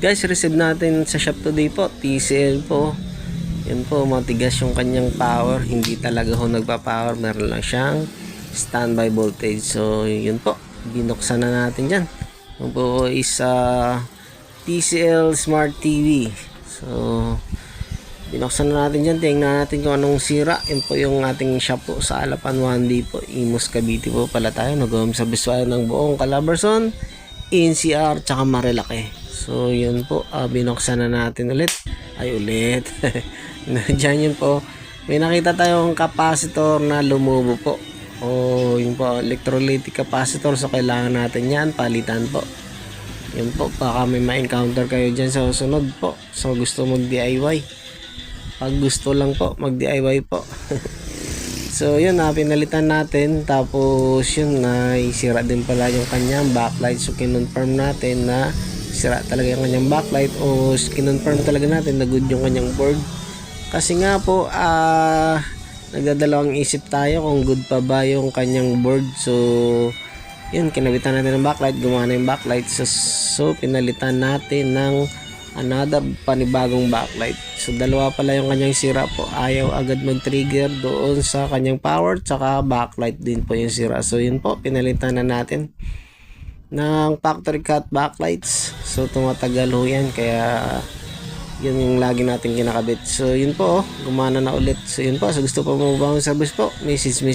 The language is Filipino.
Guys, receive natin sa shop today po, TCL po. Yan po, matigas yung kanyang power. Hindi talaga ho nagpa-power. Meron lang siyang standby voltage. So, yun po. Binuksan na natin dyan. Yan po is TCL Smart TV. So, binuksan na natin dyan. Tingnan natin kung anong sira. Yan po yung ating shop po sa Alapan 1D po. Imus Cavite po pala tayo. Nag-home sa biswayo ng buong Calabarzon, NCR, tsaka Marilake. So, yun po. Binuksan na natin ulit. Ay, ulit. Diyan yun po. May nakita tayong capacitor na lumubo po. O, yun po. Electrolytic capacitor. So, kailangan natin yan. Palitan po. Yun po. Baka may ma-encounter kayo dyan sa susunod po. So, gusto mag-DIY. Pag gusto lang po, mag-DIY po. So, yun. Pinalitan natin. Tapos, yun. Sira din pala yung kanyang backlight. So, kinonfirm natin na sira talaga yung kanyang backlight o kinonfirm talaga natin na good yung kanyang board. Kasi nga po, nagdadalawang isip tayo kung good pa ba yung kanyang board. So, yun, kinabitan natin ng backlight, gumana yung backlight. So pinalitan natin ng another panibagong backlight. So, dalawa pala yung kanyang sira po. Ayaw agad mag-trigger doon sa kanyang power, tsaka backlight din po yung sira. So, yun po, pinalitan na natin ng factory cut backlights. So, tumatagal ho yan. Kaya, yun yung lagi natin kinakabit. So, yun po, gumana na ulit. So, yun po. So, gusto po mabawang service po, Mrs.